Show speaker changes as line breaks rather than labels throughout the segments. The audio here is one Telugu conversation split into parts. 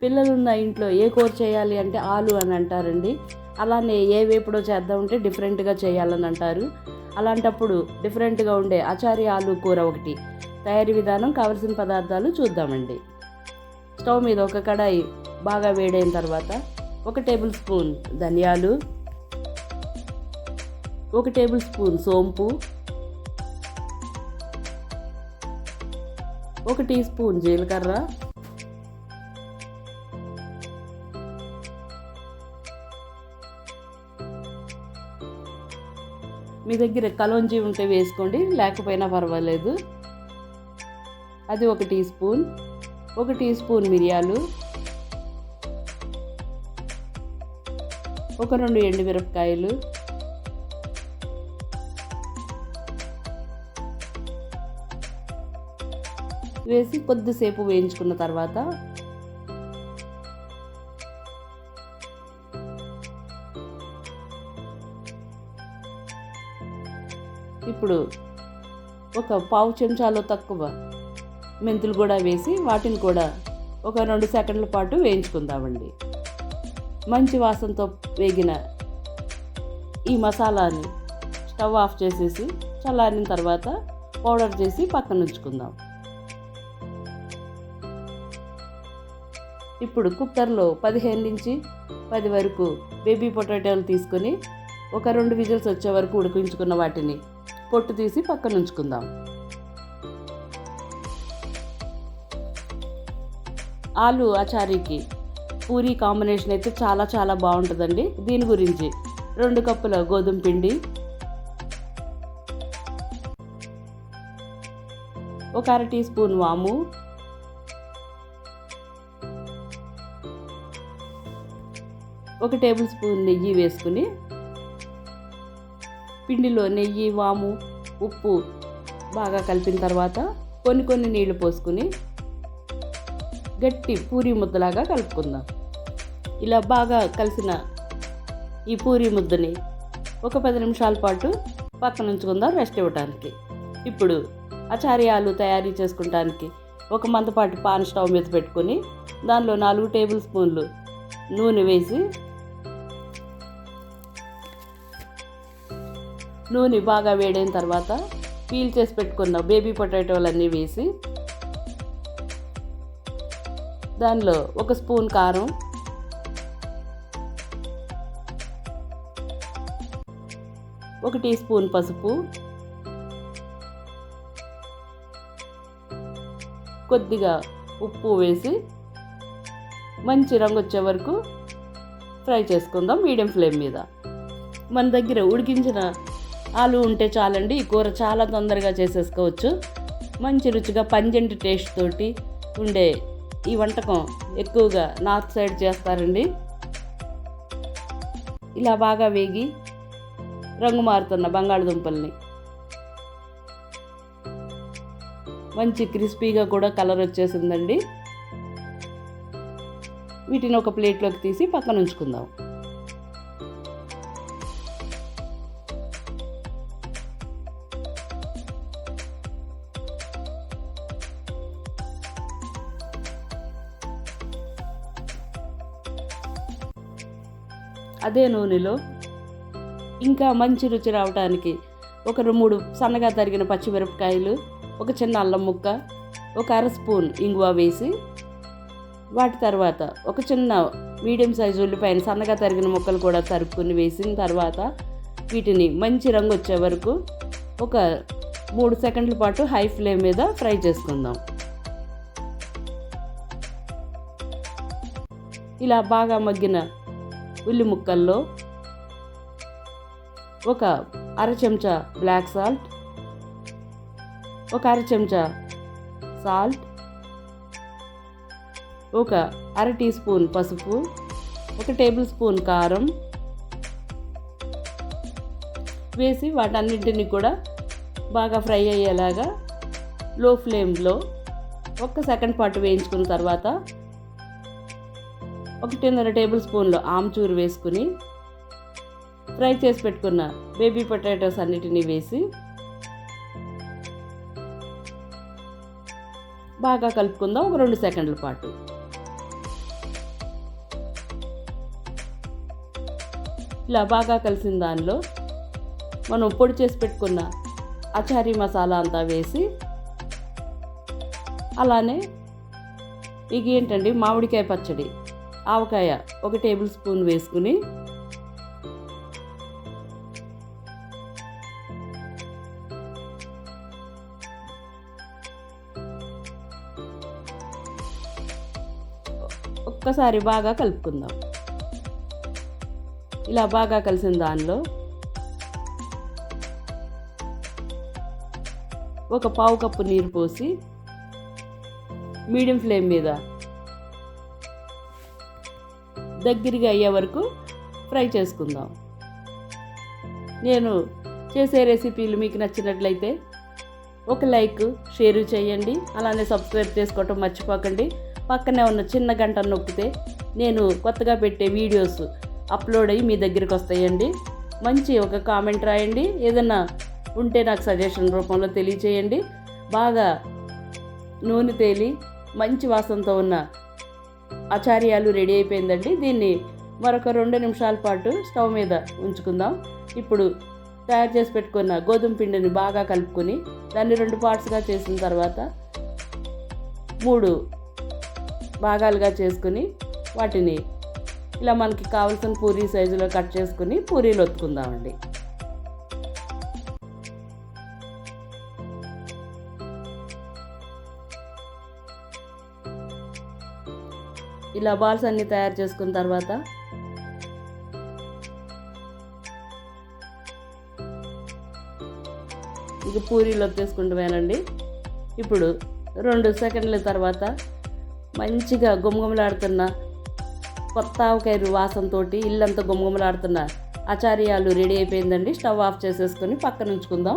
పిల్లలున్న ఇంట్లో ఏ కూర చేయాలి అంటే ఆలు అని అంటారండి. అలానే ఏ వేపుడో చేద్దామంటే డిఫరెంట్గా చేయాలని అంటారు. అలాంటప్పుడు డిఫరెంట్గా ఉండే అచారి ఆలు కూర ఒకటి తయారీ విధానం, కావలసిన పదార్థాలు చూద్దామండి. స్టవ్ మీద ఒక కడాయి బాగా వేడైన తర్వాత 1 టేబుల్ స్పూన్ ధనియాలు, 1 టేబుల్ స్పూన్ సోంపు, 1 టీ స్పూన్ జీలకర్ర, మీ దగ్గర కలోంజీ ఉంటే వేసుకోండి, లేకపోయినా పర్వాలేదు. అది 1 టీ స్పూన్, 1 టీ స్పూన్ మిరియాలు, ఒక 2 ఎండుమిరపకాయలు, వేసి కొద్దిసేపు వేయించుకున్న తర్వాత ఇప్పుడు ఒక పావు చెంచాలో తక్కువ మెంతులు కూడా వేసి వాటిని కూడా ఒక 2 సెకండ్ల పాటు వేయించుకుందామండి. మంచి వాసనతో వేగిన ఈ మసాలాని స్టవ్ ఆఫ్ చేసేసి చల్లారిన తర్వాత పౌడర్ చేసి పక్కన ఉంచుకుందాం. ఇప్పుడు కుక్కర్లో 15 నుంచి 10 వరకు బేబీ పొటాటోలు తీసుకొని ఒక 2 విజిల్స్ వచ్చే వరకు ఉడికించుకున్న వాటిని పొట్టు తీసి పక్కన ఉంచుకుందాం. ఆలు అచారీకి పూరీ కాంబినేషన్ అయితే చాలా చాలా బాగుంటుందండి. దీని గురించి 2 కప్పుల గోధుమ పిండి, ఒక 1/2 టీ స్పూన్ వాము, 1 టేబుల్ స్పూన్ నెయ్యి వేసుకుని పిండిలో నెయ్యి, వాము, ఉప్పు బాగా కలిపిన తర్వాత కొన్ని నీళ్లు పోసుకుని గట్టి పూరీ ముద్దలాగా కలుపుకుందాం. ఇలా బాగా కలిసిన ఈ పూరీ ముద్దని ఒక 10 నిమిషాల పాటు పక్కన ఉంచుకుందాం రెస్ట్ ఇవ్వడానికి. ఇప్పుడు అచారీ ఆలు తయారీ చేసుకుంటానికి ఒక మందపాటి పాన్ స్టవ్ మీద పెట్టుకొని దానిలో 4 టేబుల్ స్పూన్లు నూనె వేసి నూనె బాగా వేడైన తర్వాత పీల్ చేసి పెట్టుకున్న బేబీ పొటాటోలన్నీ వేసి దానిలో 1 స్పూన్ కారం, 1 టీ స్పూన్ పసుపు, కొద్దిగా ఉప్పు వేసి మంచి రంగు వచ్చే వరకు ఫ్రై చేసుకుందాం మీడియం ఫ్లేమ్ మీద. మన దగ్గర ఉడికించిన ఆలు ఉంటే చాలండి, ఈ కూర చాలా తొందరగా చేసేసుకోవచ్చు. మంచి రుచిగా పంజెంట్ టేస్ట్ తోటి ఉండే ఈ వంటకం ఎక్కువగా నార్త్ సైడ్ చేస్తారండి. ఇలా బాగా వేగి రంగు మారుతున్న బంగాళదుంపల్ని మంచి క్రిస్పీగా కూడా కలర్ వచ్చేసిందండి. వీటిని ఒక ప్లేట్లోకి తీసి పక్కన ఉంచుకుందాం. అదే నూనెలో ఇంకా మంచి రుచి రావడానికి ఒక 3 సన్నగా తరిగిన పచ్చిమిరపకాయలు, ఒక చిన్న అల్లం ముక్క, ఒక 1/2 స్పూన్ ఇంగువ వేసి వాటి తర్వాత ఒక చిన్న మీడియం సైజు ఉల్లిపాయను సన్నగా తరిగిన ముక్కలు కూడా తరుపుకొని వేసిన తర్వాత వీటిని మంచి రంగు వచ్చే వరకు ఒక 3 సెకండ్ల పాటు హై ఫ్లేమ్ మీద ఫ్రై చేసుకుందాం. ఇలా బాగా మగ్గిన ఉల్లి ముక్కల్లో ఒక 1/2 చెంచా బ్లాక్ సాల్ట్, ఒక 1/2 చెంచా సాల్ట్, ఒక 1/2 టీ స్పూన్ పసుపు, 1 టేబుల్ స్పూన్ కారం వేసి వాటన్నింటినీ కూడా బాగా ఫ్రై అయ్యేలాగా లో ఫ్లేమ్లో 1 సెకండ్ పాటు వేయించుకున్న తర్వాత 1.5 టేబుల్ స్పూన్లు ఆమ్చూరు వేసుకుని ఫ్రై చేసి పెట్టుకున్న బేబీ పొటాటోస్ అన్నిటినీ వేసి బాగా కలుపుకుందాం ఒక 2 సెకండ్ల పాటు. ఇలా బాగా కలిసిన దానిలో మనం పొడి చేసి పెట్టుకున్న అచారీ మసాలా అంతా వేసి, అలానే ఇక ఏంటండి మామిడికాయ పచ్చడి, ఆవకాయ 1 టేబుల్ స్పూన్ వేసుకుని ఒక్కసారి బాగా కలుపుకుందాం. ఇలా బాగా కలిసిన దానిలో ఒక పావు కప్పు నీరు పోసి మీడియం ఫ్లేమ్ మీద దగ్గరగా అయ్యే వరకు ఫ్రై చేసుకుందాం. నేను చేసే రెసిపీలు మీకు నచ్చినట్లయితే ఒక లైక్, షేర్ చేయండి. అలానే సబ్స్క్రైబ్ చేసుకోవటం మర్చిపోకండి. పక్కనే ఉన్న చిన్న గంట నొక్కితే నేను కొత్తగా పెట్టే వీడియోస్ అప్లోడ్ అయ్యి మీ దగ్గరికి వస్తాయండి. మంచి ఒక కామెంట్ రాయండి, ఏదన్నా ఉంటే నాకు సజెషన్ రూపంలో తెలియచేయండి. బాగా నూనె తేలి మంచి వాసనతో ఉన్న అచార్యాలు రెడీ అయిపోయిందండి. దీన్ని మరొక 2 నిమిషాల పాటు స్టవ్ మీద ఉంచుకుందాం. ఇప్పుడు తయారు చేసి పెట్టుకున్న గోధుమ పిండిని బాగా కలుపుకొని దాన్ని 2 పార్ట్స్గా చేసిన తర్వాత 3 భాగాలుగా చేసుకుని వాటిని ఇలా మనకి కావాల్సిన పూరీ సైజులో కట్ చేసుకుని పూరీలు ఒత్తుకుందామండి. ఇలా బాల్స్ అన్నీ తయారు చేసుకున్న తర్వాత ఇక పూరీలు ఒత్తేసుకుంటామేనండి. ఇప్పుడు 2 సెకండ్ల తర్వాత మంచిగా గుమగుమలాడుతున్న కొత్త ఆవకాయ వాసనతో ఇల్లంతా గుమగుమలాడుతున్న అచార్యాలు రెడీ అయిపోయిందండి. స్టవ్ ఆఫ్ చేసేసుకొని పక్కన ఉంచుకుందాం.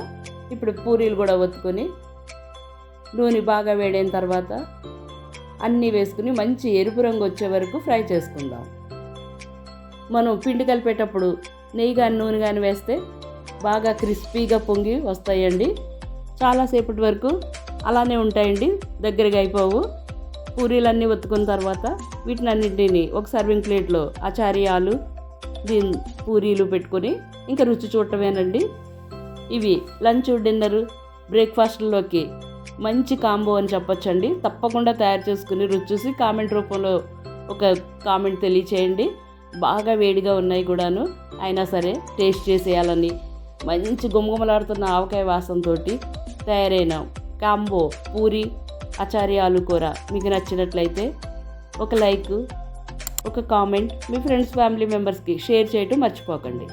ఇప్పుడు పూరీలు కూడా ఒత్తుకొని నూనె బాగా వేడైన తర్వాత అన్నీ వేసుకుని మంచి ఎరుపు రంగు వచ్చే వరకు ఫ్రై చేసుకుందాం. మనం పిండి కలిపేటప్పుడు నెయ్యి కానీ నూనె కానీ వేస్తే బాగా క్రిస్పీగా పొంగి వస్తాయండి. చాలాసేపటి వరకు అలానే ఉంటాయండి, దగ్గరగా అయిపోవు. పూరీలన్నీ ఒత్తుకున్న తర్వాత వీటినన్నింటినీ ఒక సర్వింగ్ ప్లేట్లో అచార్యాలు పూరీలు పెట్టుకొని ఇంకా రుచి చూడటమేనండి. ఇవి లంచ్, డిన్నర్, బ్రేక్ఫాస్ట్లోకి మంచి కాంబో అని చెప్పొచ్చండి. తప్పకుండా తయారు చేసుకుని రుచి చూసి కామెంట్ రూపంలో ఒక కామెంట్ తెలియచేయండి. బాగా వేడిగా ఉన్నాయి కూడాను, అయినా సరే టేస్ట్ చేసేయాలని మంచి గుమగుమలాడుతున్న ఆవకాయ వాసనతో తయారైన కాంబో పూరి అచారీ ఆలు కూర మీకు నచ్చినట్లయితే ఒక లైక్, ఒక కామెంట్ మీ ఫ్రెండ్స్, ఫ్యామిలీ మెంబర్స్కి షేర్ చేయటం మర్చిపోకండి.